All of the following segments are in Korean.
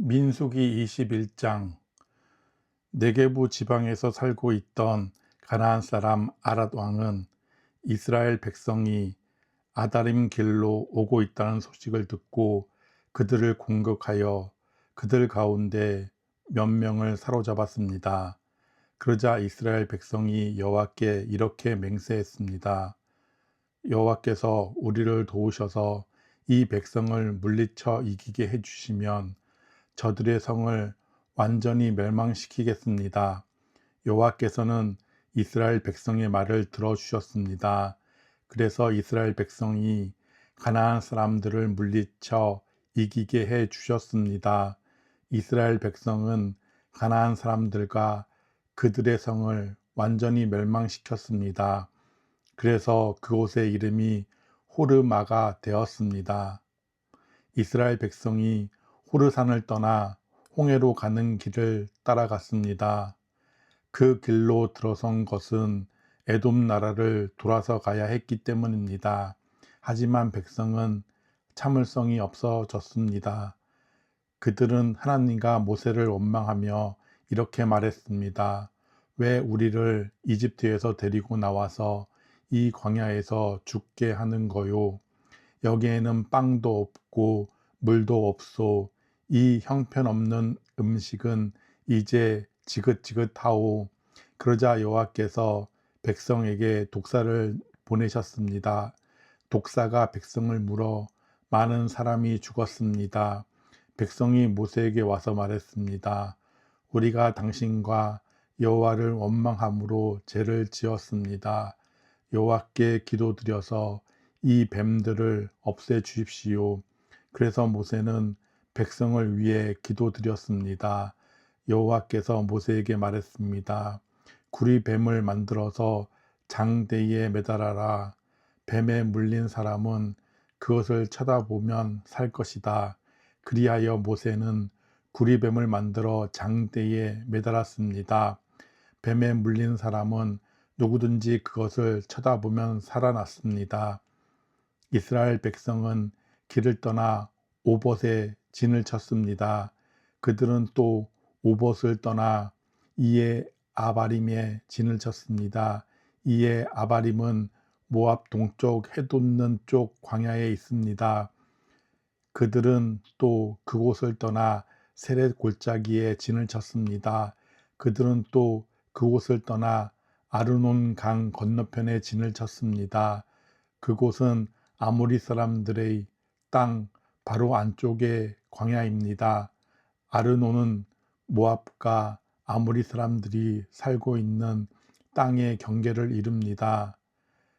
민수기 21장. 네게부 지방에서 살고 있던 가나안 사람 아랏 왕은 이스라엘 백성이 아다림 길로 오고 있다는 소식을 듣고 그들을 공격하여 그들 가운데 몇 명을 사로잡았습니다. 그러자 이스라엘 백성이 여호와께 이렇게 맹세했습니다. 여호와께서 우리를 도우셔서 이 백성을 물리쳐 이기게 해주시면 저들의 성을 완전히 멸망시키겠습니다. 여호와께서는 이스라엘 백성의 말을 들어주셨습니다. 그래서 이스라엘 백성이 가나안 사람들을 물리쳐 이기게 해 주셨습니다. 이스라엘 백성은 가나안 사람들과 그들의 성을 완전히 멸망시켰습니다. 그래서 그곳의 이름이 호르마가 되었습니다. 이스라엘 백성이 호르산을 떠나 홍해로 가는 길을 따라갔습니다. 그 길로 들어선 것은 에돔 나라를 돌아서 가야 했기 때문입니다. 하지만 백성은 참을성이 없어졌습니다. 그들은 하나님과 모세를 원망하며 이렇게 말했습니다. 왜 우리를 이집트에서 데리고 나와서 이 광야에서 죽게 하는 거요? 여기에는 빵도 없고 물도 없소. 이 형편없는 음식은 이제 지긋지긋하오. 그러자 여호와께서 백성에게 독사를 보내셨습니다. 독사가 백성을 물어 많은 사람이 죽었습니다. 백성이 모세에게 와서 말했습니다. 우리가 당신과 여호와를 원망함으로 죄를 지었습니다. 여호와께 기도드려서 이 뱀들을 없애 주십시오. 그래서 모세는 백성을 위해 기도드렸습니다. 여호와께서 모세에게 말했습니다. 구리뱀을 만들어서 장대에 매달아라. 뱀에 물린 사람은 그것을 쳐다보면 살 것이다. 그리하여 모세는 구리뱀을 만들어 장대에 매달았습니다. 뱀에 물린 사람은 누구든지 그것을 쳐다보면 살아났습니다. 이스라엘 백성은 길을 떠나 오봇에 진을 쳤습니다. 그들은 또 오봇을 떠나 이에 아바림에 진을 쳤습니다. 이에 아바림은 모압 동쪽 해돋는 쪽 광야에 있습니다. 그들은 또 그곳을 떠나 세렛 골짜기에 진을 쳤습니다. 그들은 또 그곳을 떠나 아르논 강 건너편에 진을 쳤습니다. 그곳은 아모리 사람들의 땅 바로 안쪽의 광야입니다. 아르논은 모압과 아모리 사람들이 살고 있는 땅의 경계를 이룹니다.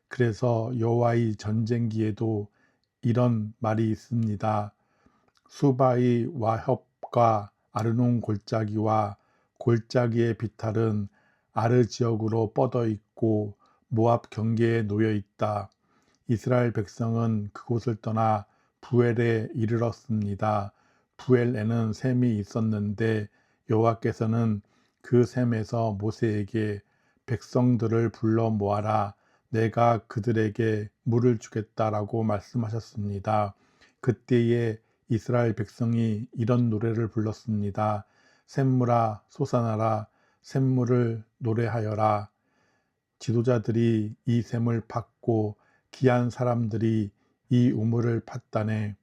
그래서 여호와의 전쟁기에도 이런 말이 있습니다. 수바의 와협과 아르논 골짜기와 골짜기의 비탈은 아르 지역으로 뻗어 있고 모압 경계에 놓여 있다. 이스라엘 백성은 그곳을 떠나 부엘에 이르렀습니다. 부엘에는 샘이 있었는데 여호와께서는 그 샘에서 모세에게 백성들을 불러 모아라. 내가 그들에게 물을 주겠다라고 말씀하셨습니다. 그때에 이스라엘 백성이 이런 노래를 불렀습니다. 샘물아 솟아나라. 샘물을 노래하여라. 지도자들이 이 샘을 팠고 귀한 사람들이 이 우물을 팠다네.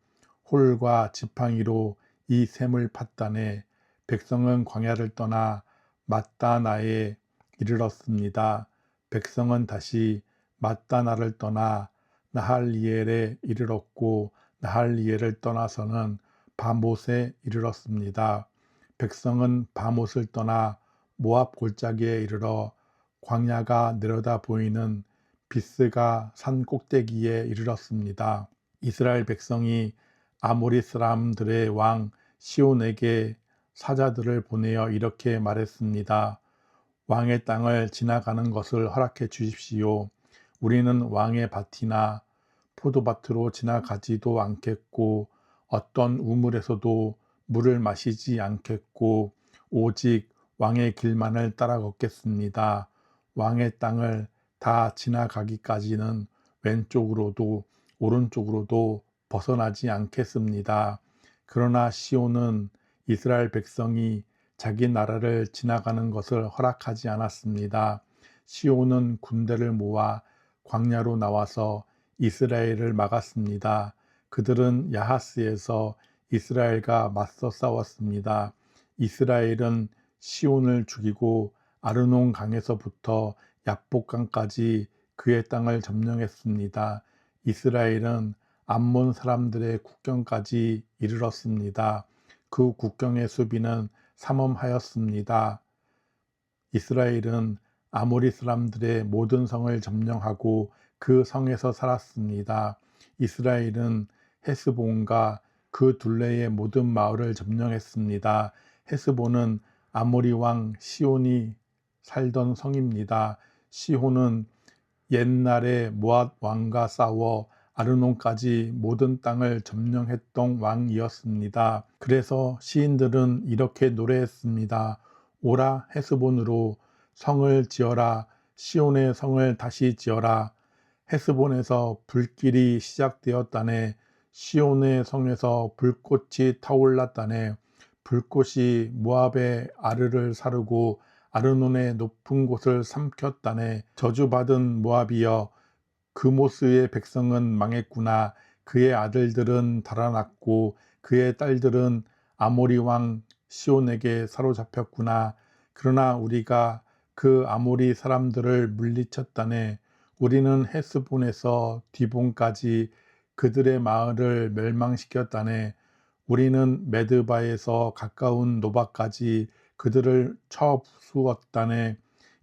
홀과 지팡이로 이 샘을 팠다네. 백성은 광야를 떠나 맞다나에 이르렀습니다. 백성은 다시 맞다나를 떠나 나할리엘에 이르렀고 나할리엘을 떠나서는 바못에 이르렀습니다. 백성은 바못을 떠나 모압 골짜기에 이르러 광야가 내려다 보이는 비스가 산 꼭대기에 이르렀습니다. 이스라엘 백성이 아모리 사람들의 왕 시온에게 사자들을 보내어 이렇게 말했습니다. 왕의 땅을 지나가는 것을 허락해 주십시오. 우리는 왕의 밭이나 포도밭으로 지나가지도 않겠고 어떤 우물에서도 물을 마시지 않겠고 오직 왕의 길만을 따라 걷겠습니다. 왕의 땅을 다 지나가기까지는 왼쪽으로도 오른쪽으로도 벗어나지 않겠습니다. 그러나 시온은 이스라엘 백성이 자기 나라를 지나가는 것을 허락하지 않았습니다. 시온은 군대를 모아 광야로 나와서 이스라엘을 막았습니다. 그들은 야하스에서 이스라엘과 맞서 싸웠습니다. 이스라엘은 시온을 죽이고 아르논 강에서부터 야복강까지 그의 땅을 점령했습니다. 이스라엘은 암몬 사람들의 국경까지 이르렀습니다. 그 국경의 수비는 삼엄하였습니다. 이스라엘은 아모리 사람들의 모든 성을 점령하고 그 성에서 살았습니다. 이스라엘은 헤스본과 그 둘레의 모든 마을을 점령했습니다. 헤스본은 아모리 왕 시온이 살던 성입니다. 시온은 옛날에 모압 왕과 싸워 아르논까지 모든 땅을 점령했던 왕이었습니다. 그래서 시인들은 이렇게 노래했습니다. 오라 헤스본으로 성을 지어라. 시온의 성을 다시 지어라. 헤스본에서 불길이 시작되었다네. 시온의 성에서 불꽃이 타올랐다네. 불꽃이 모압의 아르를 사르고 아르논의 높은 곳을 삼켰다네. 저주받은 모압이여, 그모스의 백성은 망했구나. 그의 아들들은 달아났고 그의 딸들은 아모리 왕 시온에게 사로잡혔구나. 그러나 우리가 그 아모리 사람들을 물리쳤다네. 우리는 헤스본에서 디본까지 그들의 마을을 멸망시켰다네. 우리는 메드바에서 가까운 노바까지 그들을 쳐 부수었다네.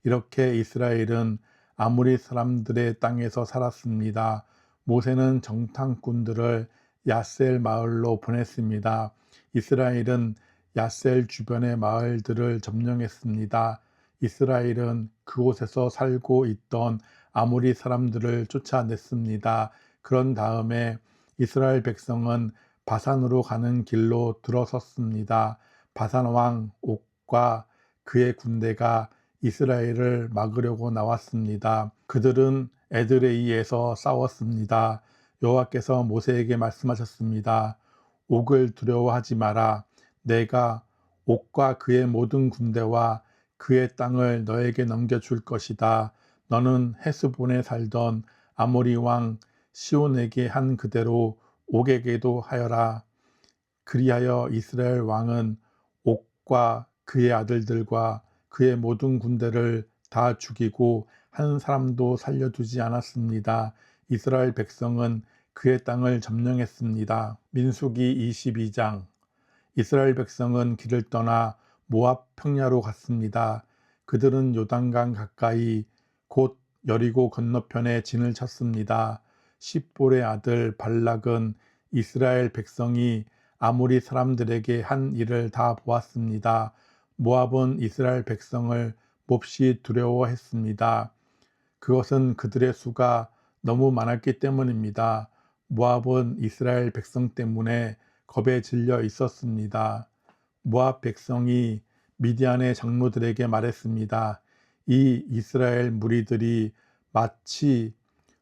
이렇게 이스라엘은 아모리 사람들의 땅에서 살았습니다. 모세는 정탐꾼들을 야셀 마을로 보냈습니다. 이스라엘은 야셀 주변의 마을들을 점령했습니다. 이스라엘은 그곳에서 살고 있던 아모리 사람들을 쫓아냈습니다. 그런 다음에 이스라엘 백성은 바산으로 가는 길로 들어섰습니다. 바산 왕 옥과 그의 군대가 이스라엘을 막으려고 나왔습니다. 그들은 에드레이에서 싸웠습니다. 여호와께서 모세에게 말씀하셨습니다. 옥을 두려워하지 마라. 내가 옥과 그의 모든 군대와 그의 땅을 너에게 넘겨줄 것이다. 너는 헤스본에 살던 아모리 왕 시온에게 한 그대로 옥에게도 하여라. 그리하여 이스라엘 왕은 옥과 그의 아들들과 그의 모든 군대를 다 죽이고 한 사람도 살려두지 않았습니다. 이스라엘 백성은 그의 땅을 점령했습니다. 민수기 22장. 이스라엘 백성은 길을 떠나 모압 평야로 갔습니다. 그들은 요단강 가까이 곧 여리고 건너편에 진을 쳤습니다. 십볼의 아들 발락은 이스라엘 백성이 아모리 사람들에게 한 일을 다 보았습니다. 모압은 이스라엘 백성을 몹시 두려워했습니다. 그것은 그들의 수가 너무 많았기 때문입니다. 모압은 이스라엘 백성 때문에 겁에 질려 있었습니다. 모압 백성이 미디안의 장로들에게 말했습니다. 이 이스라엘 무리들이 마치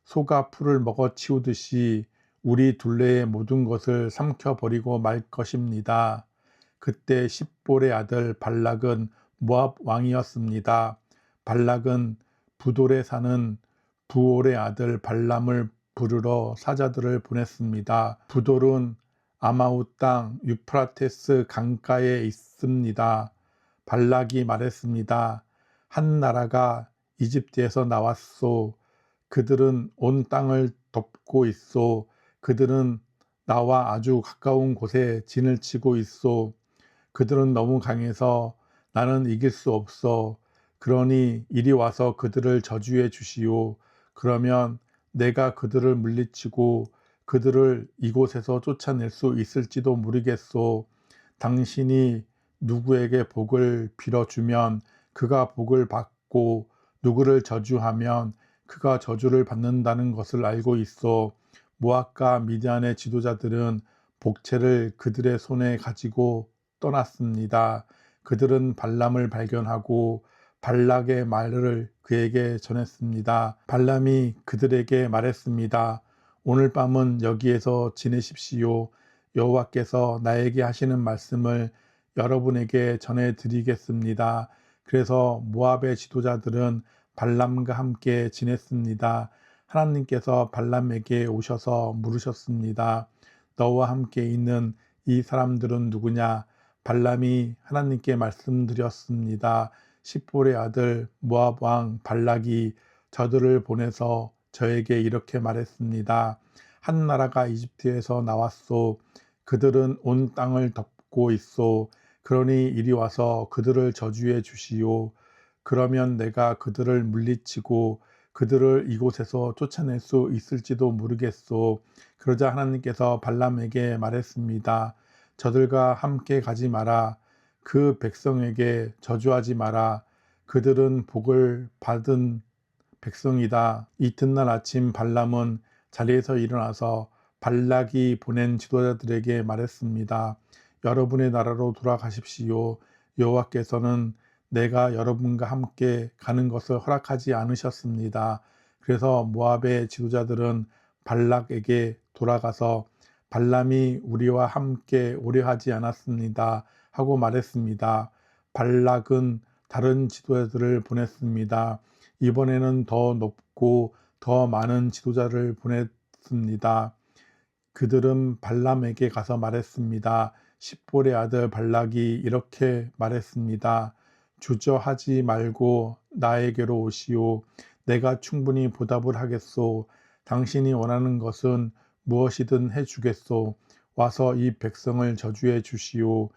소가 풀을 먹어 치우듯이 우리 둘레의 모든 것을 삼켜버리고 말 것입니다. 그때 십볼의 아들 발락은 모압 왕이었습니다. 발락은 부돌에 사는 부올의 아들 발람을 부르러 사자들을 보냈습니다. 부돌은 아마우 땅 유프라테스 강가에 있습니다. 발락이 말했습니다. 한 나라가 이집트에서 나왔소. 그들은 온 땅을 덮고 있소. 그들은 나와 아주 가까운 곳에 진을 치고 있소. 그들은 너무 강해서 나는 이길 수 없어. 그러니 이리 와서 그들을 저주해 주시오. 그러면 내가 그들을 물리치고 그들을 이곳에서 쫓아낼 수 있을지도 모르겠소. 당신이 누구에게 복을 빌어주면 그가 복을 받고 누구를 저주하면 그가 저주를 받는다는 것을 알고 있어. 모압과 미디안의 지도자들은 복채를 그들의 손에 가지고 떠났습니다. 그들은 발람을 발견하고 발락의 말을 그에게 전했습니다. 발람이 그들에게 말했습니다. 오늘 밤은 여기에서 지내십시오. 여호와께서 나에게 하시는 말씀을 여러분에게 전해드리겠습니다. 그래서 모압의 지도자들은 발람과 함께 지냈습니다. 하나님께서 발람에게 오셔서 물으셨습니다. 너와 함께 있는 이 사람들은 누구냐? 발람이 하나님께 말씀드렸습니다. 십볼의 아들 모압 왕 발락이 저들을 보내서 저에게 이렇게 말했습니다. 한 나라가 이집트에서 나왔소. 그들은 온 땅을 덮고 있소. 그러니 이리 와서 그들을 저주해 주시오. 그러면 내가 그들을 물리치고 그들을 이곳에서 쫓아낼 수 있을지도 모르겠소. 그러자 하나님께서 발람에게 말했습니다. 저들과 함께 가지 마라. 그 백성에게 저주하지 마라. 그들은 복을 받은 백성이다. 이튿날 아침 발람은 자리에서 일어나서 발락이 보낸 지도자들에게 말했습니다. 여러분의 나라로 돌아가십시오. 여호와께서는 내가 여러분과 함께 가는 것을 허락하지 않으셨습니다. 그래서 모압의 지도자들은 발락에게 돌아가서 발람이 우리와 함께 오려 하지 않았습니다. 하고 말했습니다. 발락은 다른 지도자들을 보냈습니다. 이번에는 더 높고 더 많은 지도자를 보냈습니다. 그들은 발람에게 가서 말했습니다. 십볼의 아들 발락이 이렇게 말했습니다. 주저하지 말고 나에게로 오시오. 내가 충분히 보답을 하겠소. 당신이 원하는 것은 무엇이든 해주겠소. 와서 이 백성을 저주해 주시오.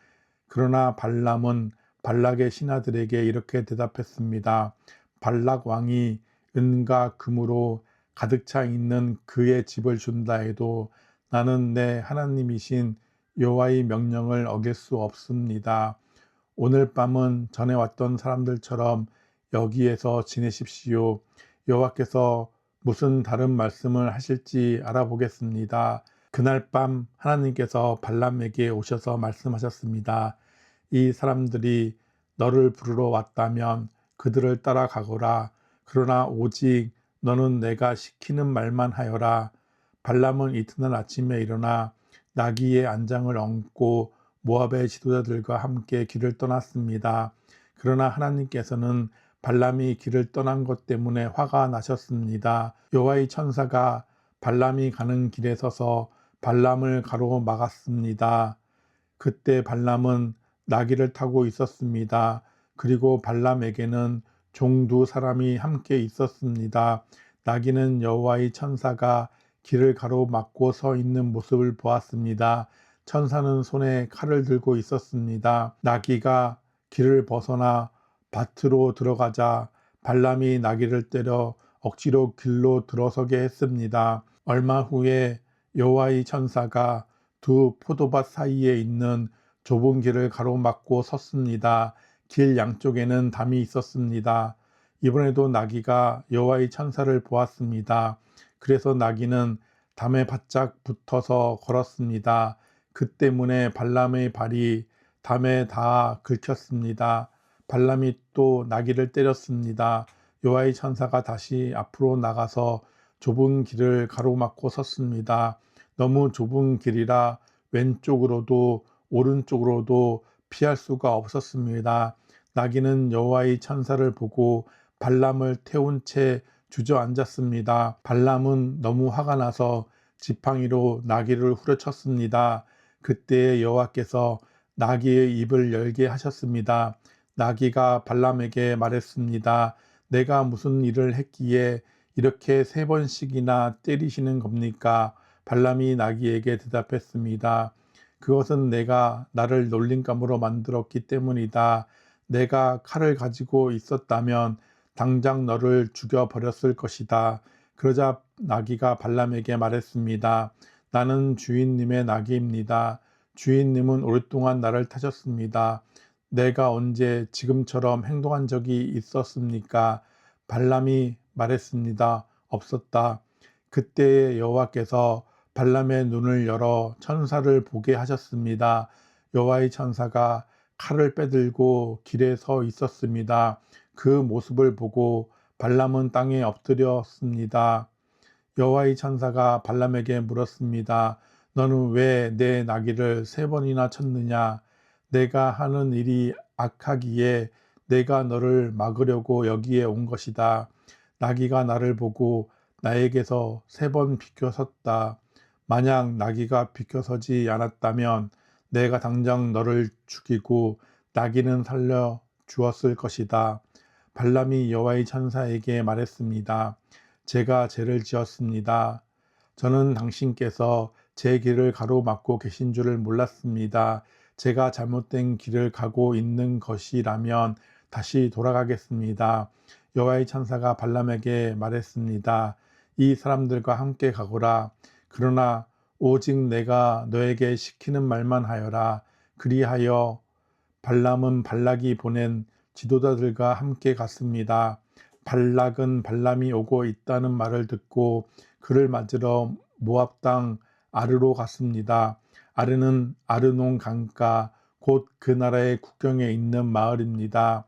그러나 발람은 발락의 신하들에게 이렇게 대답했습니다. 발락 왕이 은과 금으로 가득 차 있는 그의 집을 준다 해도 나는 내 하나님이신 여호와의 명령을 어길 수 없습니다. 오늘 밤은 전에 왔던 사람들처럼 여기에서 지내십시오. 여호와께서 무슨 다른 말씀을 하실지 알아보겠습니다. 그날 밤 하나님께서 발람에게 오셔서 말씀하셨습니다. 이 사람들이 너를 부르러 왔다면 그들을 따라가거라. 그러나 오직 너는 내가 시키는 말만 하여라. 발람은 이튿날 아침에 일어나 나귀의 안장을 얹고 모압의 지도자들과 함께 길을 떠났습니다. 그러나 하나님께서는 발람이 길을 떠난 것 때문에 화가 나셨습니다. 여호와의 천사가 발람이 가는 길에 서서 발람을 가로막았습니다. 그때 발람은 나귀를 타고 있었습니다. 그리고 발람에게는 종 두 사람이 함께 있었습니다. 나귀는 여호와의 천사가 길을 가로막고 서 있는 모습을 보았습니다. 천사는 손에 칼을 들고 있었습니다. 나귀가 길을 벗어나 밭으로 들어가자 발람이 나귀를 때려 억지로 길로 들어서게 했습니다. 얼마 후에 여호와의 천사가 두 포도밭 사이에 있는 좁은 길을 가로막고 섰습니다. 길 양쪽에는 담이 있었습니다. 이번에도 나귀가 여호와의 천사를 보았습니다. 그래서 나귀는 담에 바짝 붙어서 걸었습니다. 그 때문에 발람의 발이 담에 다 긁혔습니다. 발람이 또 나귀를 때렸습니다. 여호와의 천사가 다시 앞으로 나가서 좁은 길을 가로막고 섰습니다. 너무 좁은 길이라 왼쪽으로도 오른쪽으로도 피할 수가 없었습니다. 나귀는 여호와의 천사를 보고 발람을 태운 채 주저앉았습니다. 발람은 너무 화가 나서 지팡이로 나귀를 후려쳤습니다. 그때 여호와께서 나귀의 입을 열게 하셨습니다. 나귀가 발람에게 말했습니다. 내가 무슨 일을 했기에 이렇게 3번씩이나 때리시는 겁니까? 발람이 나귀에게 대답했습니다. 그것은 내가 나를 놀림감으로 만들었기 때문이다. 내가 칼을 가지고 있었다면 당장 너를 죽여버렸을 것이다. 그러자 나귀가 발람에게 말했습니다. 나는 주인님의 나귀입니다. 주인님은 오랫동안 나를 타셨습니다. 내가 언제 지금처럼 행동한 적이 있었습니까? 발람이 말했습니다. 없었다. 그때 여호와께서 발람의 눈을 열어 천사를 보게 하셨습니다. 여호와의 천사가 칼을 빼들고 길에 서 있었습니다. 그 모습을 보고 발람은 땅에 엎드렸습니다. 여호와의 천사가 발람에게 물었습니다. 너는 왜 내 나귀를 3번이나 쳤느냐? 내가 하는 일이 악하기에 내가 너를 막으려고 여기에 온 것이다. 나귀가 나를 보고 나에게서 3번 비켜섰다. 만약 나귀가 비켜서지 않았다면 내가 당장 너를 죽이고 나귀는 살려 주었을 것이다. 발람이 여호와의 천사에게 말했습니다. 제가 죄를 지었습니다. 저는 당신께서 제 길을 가로막고 계신 줄을 몰랐습니다. 제가 잘못된 길을 가고 있는 것이라면 다시 돌아가겠습니다. 여호와의 천사가 발람에게 말했습니다. 이 사람들과 함께 가거라. 그러나 오직 내가 너에게 시키는 말만 하여라. 그리하여 발람은 발락이 보낸 지도자들과 함께 갔습니다. 발락은 발람이 오고 있다는 말을 듣고 그를 맞으러 모압 땅 아르로 갔습니다. 아르는 아르논 강가 곧 그 나라의 국경에 있는 마을입니다.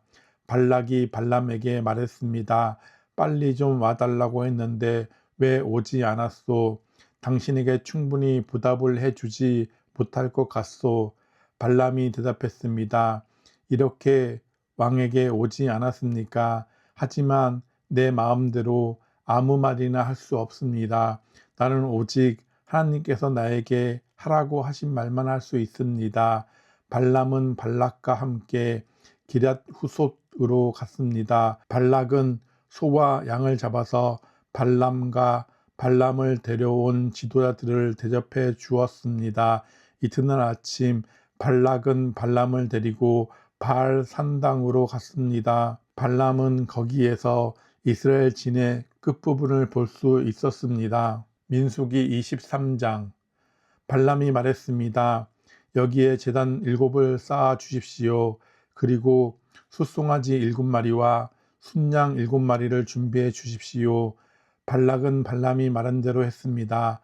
발락이 발람에게 말했습니다. 빨리 좀 와달라고 했는데 왜 오지 않았소? 당신에게 충분히 보답을 해주지 못할 것 같소. 발람이 대답했습니다. 이렇게 왕에게 오지 않았습니까? 하지만 내 마음대로 아무 말이나 할 수 없습니다. 나는 오직 하나님께서 나에게 하라고 하신 말만 할 수 있습니다. 발람은 발락과 함께 기럇 후솥으로 갔습니다. 발락은 소와 양을 잡아서 발람과 발람을 데려온 지도자들을 대접해 주었습니다. 이튿날 아침 발락은 발람을 데리고 바알 산당으로 갔습니다. 발람은 거기에서 이스라엘 진의 끝부분을 볼 수 있었습니다. 민수기 23장. 발람이 말했습니다. 여기에 제단 7을 쌓아 주십시오. 그리고 숫송아지 7마리와 순양 7마리를 준비해 주십시오. 발락은 발람이 말한 대로 했습니다.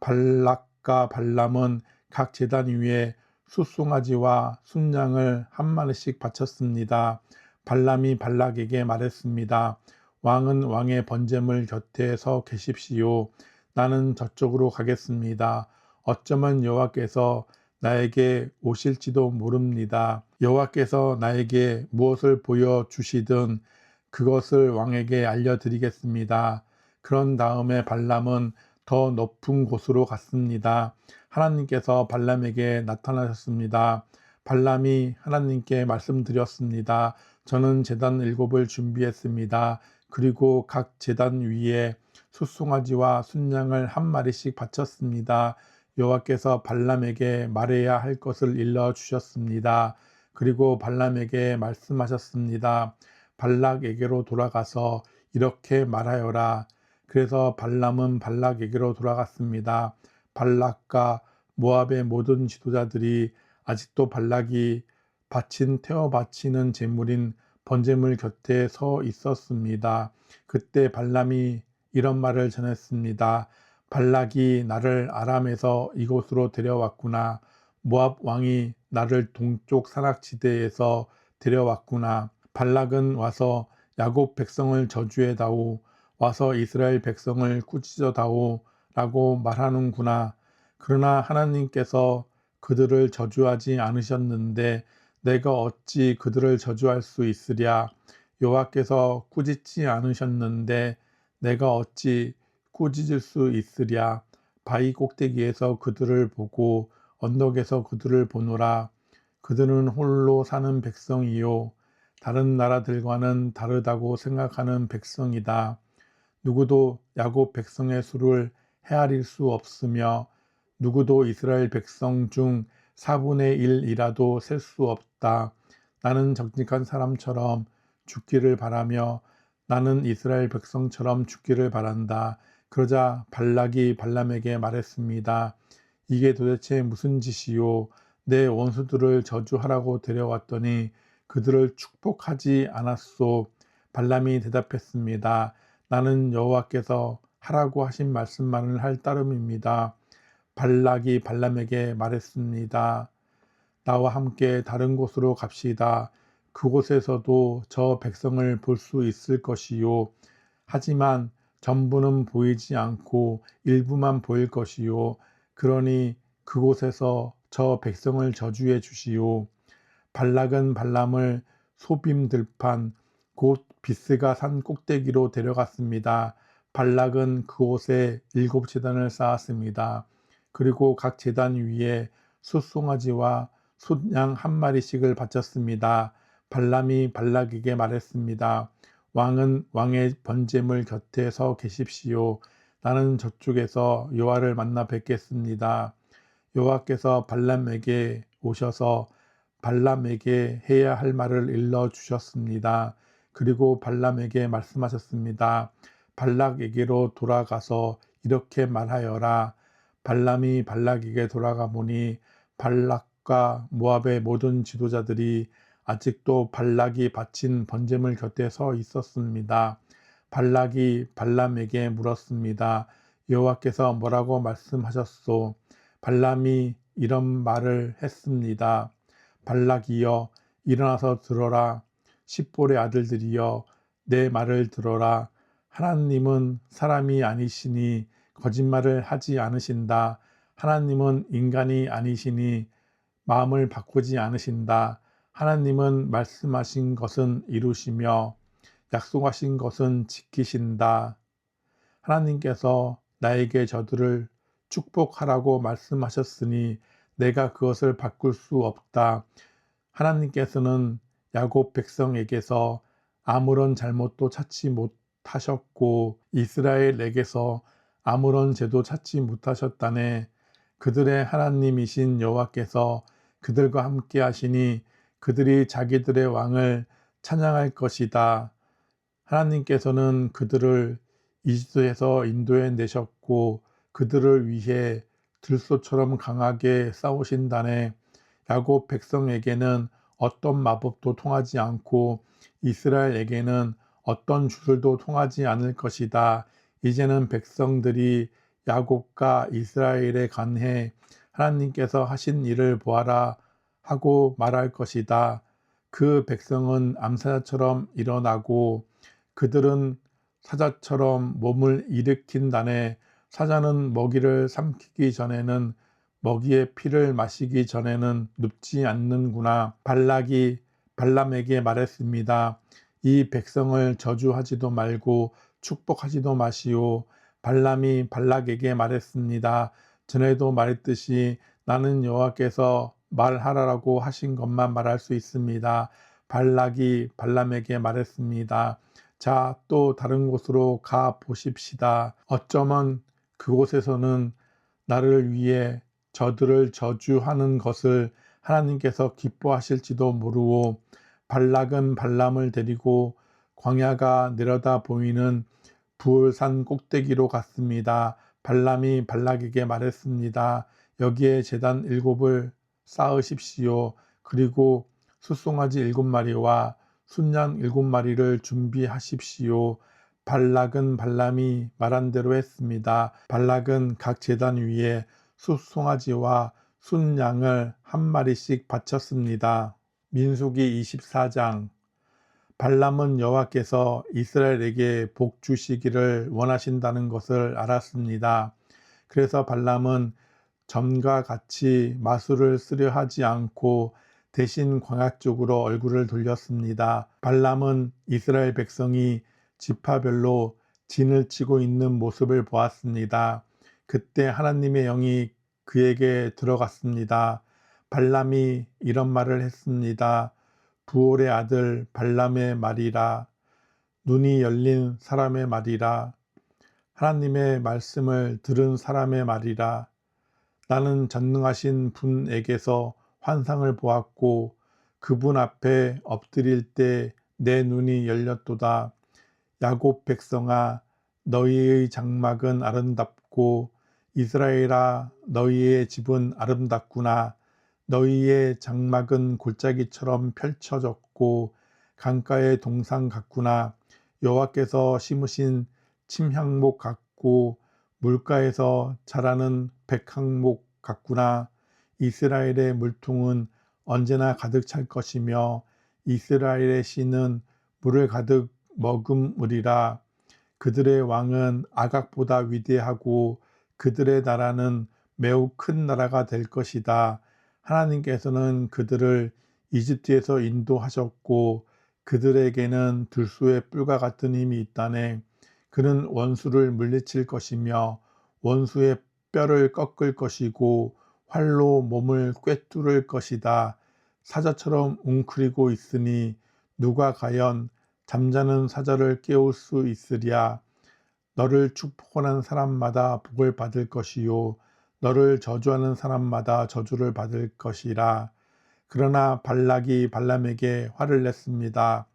발락과 발람은 각 제단 위에 숫송아지와 순양을 한 마리씩 바쳤습니다. 발람이 발락에게 말했습니다. 왕은 왕의 번제물 곁에 서 계십시오. 나는 저쪽으로 가겠습니다. 어쩌면 여호와께서 나에게 오실지도 모릅니다. 여호와께서 나에게 무엇을 보여주시든 그것을 왕에게 알려드리겠습니다. 그런 다음에 발람은 더 높은 곳으로 갔습니다. 하나님께서 발람에게 나타나셨습니다. 발람이 하나님께 말씀드렸습니다. 저는 제단 7을 준비했습니다. 그리고 각 제단 위에 숫송아지와 순양을 한 마리씩 바쳤습니다. 여호와께서 발람에게 말해야 할 것을 일러주셨습니다. 그리고 발람에게 말씀하셨습니다. 발락에게로 돌아가서 이렇게 말하여라. 그래서 발람은 발락에게로 돌아갔습니다. 발락과 모압의 모든 지도자들이 아직도 발락이 태워 바치는 제물인 번제물 곁에 서 있었습니다. 그때 발람이 이런 말을 전했습니다. 발락이 나를 아람에서 이곳으로 데려왔구나. 모압 왕이 나를 동쪽 산악지대에서 데려왔구나. 발락은 와서 야곱 백성을 저주해다오. 와서 이스라엘 백성을 꾸짖어다오 라고 말하는구나. 그러나 하나님께서 그들을 저주하지 않으셨는데 내가 어찌 그들을 저주할 수 있으랴. 여호와께서 꾸짖지 않으셨는데 내가 어찌 꾸짖을 수 있으랴. 바위 꼭대기에서 그들을 보고 언덕에서 그들을 보노라. 그들은 홀로 사는 백성이요 다른 나라들과는 다르다고 생각하는 백성이다. 누구도 야곱 백성의 수를 헤아릴 수 없으며 누구도 이스라엘 백성 중 4분의 1이라도 셀 수 없다. 나는 정직한 사람처럼 죽기를 바라며 나는 이스라엘 백성처럼 죽기를 바란다. 그러자 발락이 발람에게 말했습니다. 이게 도대체 무슨 짓이요? 내 원수들을 저주하라고 데려왔더니 그들을 축복하지 않았소. 발람이 대답했습니다. 나는 여호와께서 하라고 하신 말씀만을 할 따름입니다. 발락이 발람에게 말했습니다. 나와 함께 다른 곳으로 갑시다. 그곳에서도 저 백성을 볼 수 있을 것이요. 하지만 전부는 보이지 않고 일부만 보일 것이요. 그러니 그곳에서 저 백성을 저주해 주시오. 발락은 발람을 소빔 들판 곧 비스가 산 꼭대기로 데려갔습니다. 발락은 그곳에 7제단을 쌓았습니다. 그리고 각 제단 위에 숫송아지와 숫양 한 마리씩을 바쳤습니다. 발람이 발락에게 말했습니다. 왕은 왕의 번제물 곁에 서 계십시오. 나는 저쪽에서 여호와를 만나 뵙겠습니다. 여호와께서 발람에게 오셔서 발람에게 해야 할 말을 일러 주셨습니다. 그리고 발람에게 말씀하셨습니다. 발락에게로 돌아가서 이렇게 말하여라. 발람이 발락에게 돌아가 보니 발락과 모압의 모든 지도자들이 아직도 발락이 바친 번제물 곁에 서 있었습니다. 발락이 발람에게 물었습니다. 여호와께서 뭐라고 말씀하셨소? 발람이 이런 말을 했습니다. 발락이여 일어나서 들어라. 십볼의 아들들이여 내 말을 들어라. 하나님은 사람이 아니시니 거짓말을 하지 않으신다. 하나님은 인간이 아니시니 마음을 바꾸지 않으신다. 하나님은 말씀하신 것은 이루시며 약속하신 것은 지키신다. 하나님께서 나에게 저들을 축복하라고 말씀하셨으니 내가 그것을 바꿀 수 없다. 하나님께서는 야곱 백성에게서 아무런 잘못도 찾지 못하셨고 이스라엘에게서 아무런 죄도 찾지 못하셨다네. 그들의 하나님이신 여호와께서 그들과 함께 하시니 그들이 자기들의 왕을 찬양할 것이다. 하나님께서는 그들을 이집트에서 인도해 내셨고 그들을 위해 들소처럼 강하게 싸우신다네. 야곱 백성에게는 어떤 마법도 통하지 않고 이스라엘에게는 어떤 주술도 통하지 않을 것이다. 이제는 백성들이 야곱과 이스라엘에 관해 하나님께서 하신 일을 보아라 하고 말할 것이다. 그 백성은 암사자처럼 일어나고 그들은 사자처럼 몸을 일으킨다네. 사자는 먹이를 삼키기 전에는 먹이의 피를 마시기 전에는 눕지 않는구나. 발락이 발람에게 말했습니다. 이 백성을 저주하지도 말고 축복하지도 마시오. 발람이 발락에게 말했습니다. 전에도 말했듯이 나는 여호와께서 말하라고 하신 것만 말할 수 있습니다. 발락이 발람에게 말했습니다. 자, 또 다른 곳으로 가 보십시다. 어쩌면 그곳에서는 나를 위해 저들을 저주하는 것을 하나님께서 기뻐하실지도 모르오. 발락은 발람을 데리고 광야가 내려다 보이는 부올산 꼭대기로 갔습니다. 발람이 발락에게 말했습니다. 여기에 제단 7을 쌓으십시오. 그리고 숫송아지 7마리와 순양 7마리를 준비하십시오. 발락은 발람이 말한 대로 했습니다. 발락은 각 제단 위에 숫송아지와 순양을 한 마리씩 바쳤습니다. 민수기 24장. 발람은 여호와께서 이스라엘에게 복 주시기를 원하신다는 것을 알았습니다. 그래서 발람은 전과 같이 마술을 쓰려 하지 않고 대신 광야 쪽으로 얼굴을 돌렸습니다. 발람은 이스라엘 백성이 지파별로 진을 치고 있는 모습을 보았습니다. 그때 하나님의 영이 그에게 들어갔습니다. 발람이 이런 말을 했습니다. 부올의 아들 발람의 말이라. 눈이 열린 사람의 말이라. 하나님의 말씀을 들은 사람의 말이라. 나는 전능하신 분에게서 환상을 보았고 그분 앞에 엎드릴 때 내 눈이 열렸도다. 야곱 백성아, 너희의 장막은 아름답고 이스라엘아, 너희의 집은 아름답구나. 너희의 장막은 골짜기처럼 펼쳐졌고 강가의 동상 같구나. 여호와께서 심으신 침향목 같고 물가에서 자라는 백향목 같구나. 이스라엘의 물통은 언제나 가득 찰 것이며 이스라엘의 씨는 물을 가득 머금으리라. 그들의 왕은 아각보다 위대하고 그들의 나라는 매우 큰 나라가 될 것이다. 하나님께서는 그들을 이집트에서 인도하셨고 그들에게는 들소의 뿔과 같은 힘이 있다네. 그는 원수를 물리칠 것이며 원수의 뼈를 꺾을 것이고 활로 몸을 꿰뚫을 것이다. 사자처럼 웅크리고 있으니 누가 과연 잠자는 사자를 깨울 수 있으랴. 너를 축복하는 사람마다 복을 받을 것이요 너를 저주하는 사람마다 저주를 받을 것이라. 그러나 발락이 발람에게 화를 냈습니다.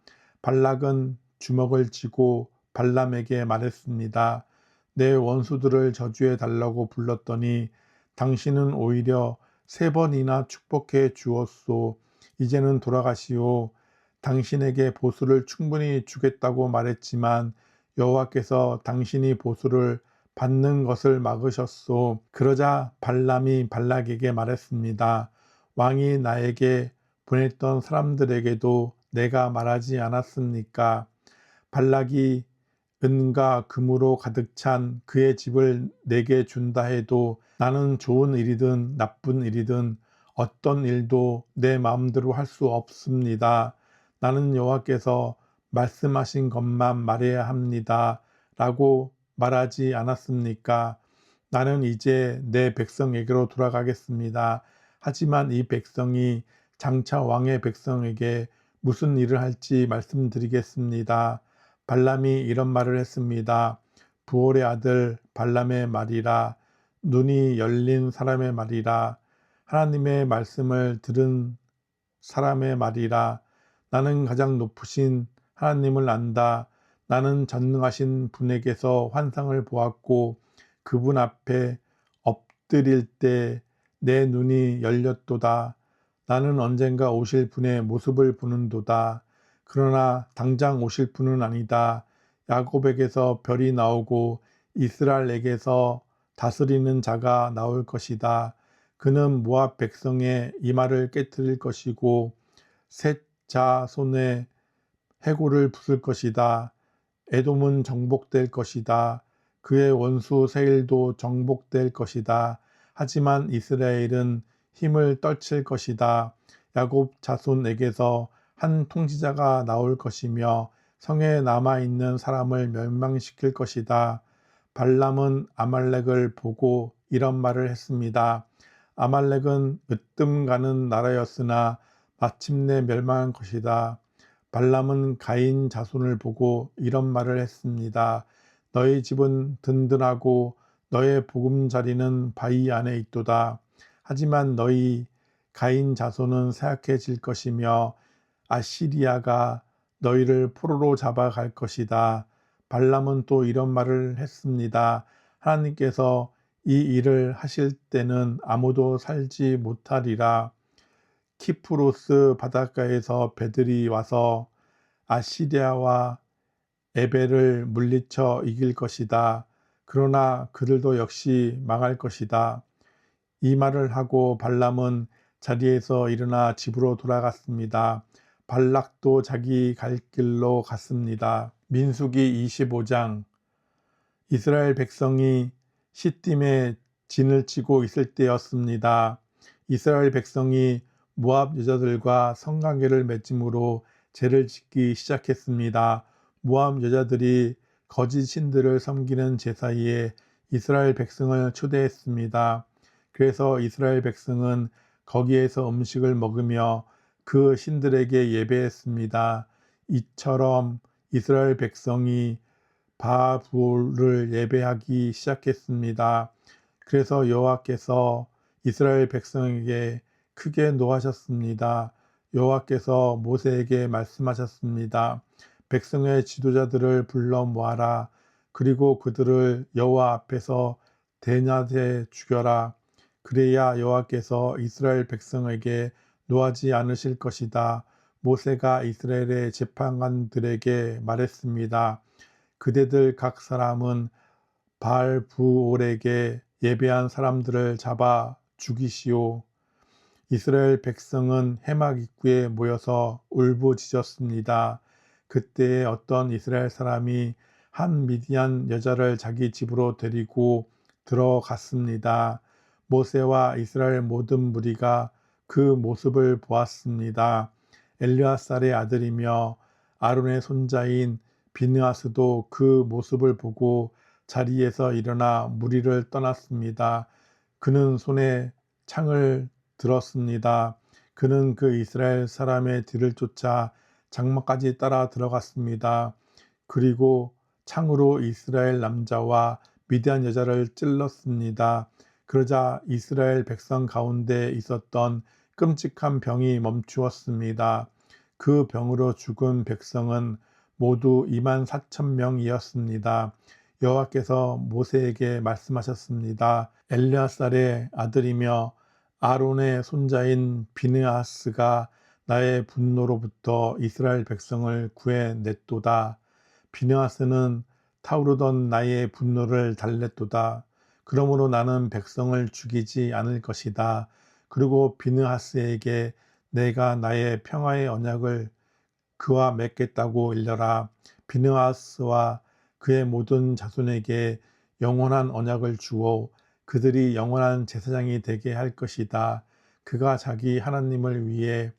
발락은 주먹을 쥐고 발람에게 말했습니다. 내 원수들을 저주해 달라고 불렀더니 당신은 오히려 3번이나 축복해 주었소. 이제는 돌아가시오. 당신에게 보수를 충분히 주겠다고 말했지만 여호와께서 당신이 보수를 받는 것을 막으셨소. 그러자 발람이 발락에게 말했습니다. 왕이 나에게 보냈던 사람들에게도 내가 말하지 않았습니까? 발락이 은과 금으로 가득 찬 그의 집을 내게 준다 해도 나는 좋은 일이든 나쁜 일이든 어떤 일도 내 마음대로 할 수 없습니다. 나는 여호와께서 말씀하신 것만 말해야 합니다. 라고 말하지 않았습니까? 나는 이제 내 백성에게로 돌아가겠습니다. 하지만 이 백성이 장차 왕의 백성에게 무슨 일을 할지 말씀드리겠습니다. 발람이 이런 말을 했습니다. 부올의 아들 발람의 말이라. 눈이 열린 사람의 말이라. 하나님의 말씀을 들은 사람의 말이라. 나는 가장 높으신 하나님을 안다. 나는 전능하신 분에게서 환상을 보았고 그분 앞에 엎드릴 때 내 눈이 열렸도다. 나는 언젠가 오실 분의 모습을 보는도다. 그러나 당장 오실 분은 아니다. 야곱에게서 별이 나오고 이스라엘에게서 다스리는 자가 나올 것이다. 그는 모압 백성의 이마를 깨뜨릴 것이고 셋 자손의 해골을 부술 것이다. 에돔은 정복될 것이다. 그의 원수 세일도 정복될 것이다. 하지만 이스라엘은 힘을 떨칠 것이다. 야곱 자손에게서 한 통치자가 나올 것이며 성에 남아있는 사람을 멸망시킬 것이다. 발람은 아말렉을 보고 이런 말을 했습니다. 아말렉은 으뜸 가는 나라였으나 마침내 멸망한 것이다. 발람은 가인 자손을 보고 이런 말을 했습니다. 너희 집은 든든하고 너의 보금자리는 바위 안에 있도다. 하지만 너희 가인 자손은 쇠약해질 것이며 아시리아가 너희를 포로로 잡아갈 것이다. 발람은 또 이런 말을 했습니다. 하나님께서 이 일을 하실 때는 아무도 살지 못하리라. 키프로스 바닷가에서 배들이 와서 아시리아와 에벨을 물리쳐 이길 것이다. 그러나 그들도 역시 망할 것이다. 이 말을 하고 발람은 자리에서 일어나 집으로 돌아갔습니다. 발락도 자기 갈 길로 갔습니다. 민수기 25장. 이스라엘 백성이 시딤에 진을 치고 있을 때였습니다. 이스라엘 백성이 모압 여자들과 성관계를 맺음으로 죄를 짓기 시작했습니다. 모압 여자들이 거짓 신들을 섬기는 제사에 이스라엘 백성을 초대했습니다. 그래서 이스라엘 백성은 거기에서 음식을 먹으며 그 신들에게 예배했습니다. 이처럼 이스라엘 백성이 바알을 예배하기 시작했습니다. 그래서 여호와께서 이스라엘 백성에게 크게 노하셨습니다. 여호와께서 모세에게 말씀하셨습니다. 백성의 지도자들을 불러 모아라. 그리고 그들을 여호와 앞에서 대낮에 죽여라. 그래야 여호와께서 이스라엘 백성에게 노하지 않으실 것이다. 모세가 이스라엘의 재판관들에게 말했습니다. 그대들 각 사람은 바알브올에게 예배한 사람들을 잡아 죽이시오. 이스라엘 백성은 해막 입구에 모여서 울부짖었습니다. 그때에 어떤 이스라엘 사람이 한 미디안 여자를 자기 집으로 데리고 들어갔습니다. 모세와 이스라엘 모든 무리가 그 모습을 보았습니다. 엘르아살의 아들이며 아론의 손자인 비느하스도 그 모습을 보고 자리에서 일어나 무리를 떠났습니다. 그는 손에 창을 들었습니다. 그는 그 이스라엘 사람의 뒤를 쫓아 장막까지 따라 들어갔습니다. 그리고 창으로 이스라엘 남자와 미디안 여자를 찔렀습니다. 그러자 이스라엘 백성 가운데 있었던 끔찍한 병이 멈추었습니다. 그 병으로 죽은 백성은 모두 24,000명이었습니다. 여호와께서 모세에게 말씀하셨습니다. 엘르아살의 아들이며 아론의 손자인 비느하스가 나의 분노로부터 이스라엘 백성을 구해냈도다. 비느하스는 타오르던 나의 분노를 달랬도다. 그러므로 나는 백성을 죽이지 않을 것이다. 그리고 비느하스에게 내가 나의 평화의 언약을 그와 맺겠다고 일러라. 비느하스와 그의 모든 자손에게 영원한 언약을 주어 그들이 영원한 제사장이 되게 할 것이다. 그가 자기 하나님을 위해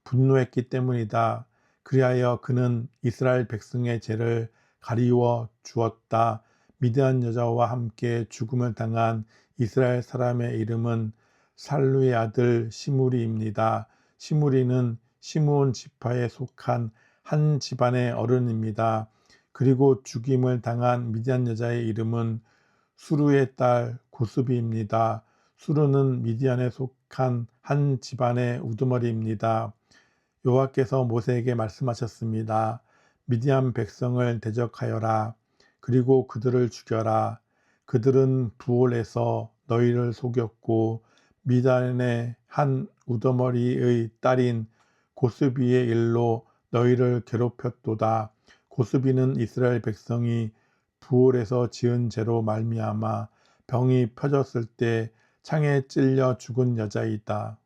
분노했기 때문이다. 그리하여 그는 이스라엘 백성의 죄를 가리워 주었다. 미디안 여자와 함께 죽음을 당한 이스라엘 사람의 이름은 살루의 아들 시므리입니다. 시므리는 시므온 지파에 속한 한 집안의 어른입니다. 그리고 죽임을 당한 미디안 여자의 이름은 수루의 딸 고스비입니다. 수루는 미디안에 속한 한 집안의 우두머리입니다. 여호와께서 모세에게 말씀하셨습니다. 미디안 백성을 대적하여라. 그리고 그들을 죽여라. 그들은 부올에서 너희를 속였고 미디안의 한 우두머리의 딸인 고스비의 일로 너희를 괴롭혔도다. 고스비는 이스라엘 백성이 부올에서 지은 죄로 말미암아 병이 펴졌을 때 창에 찔려 죽은 여자이다.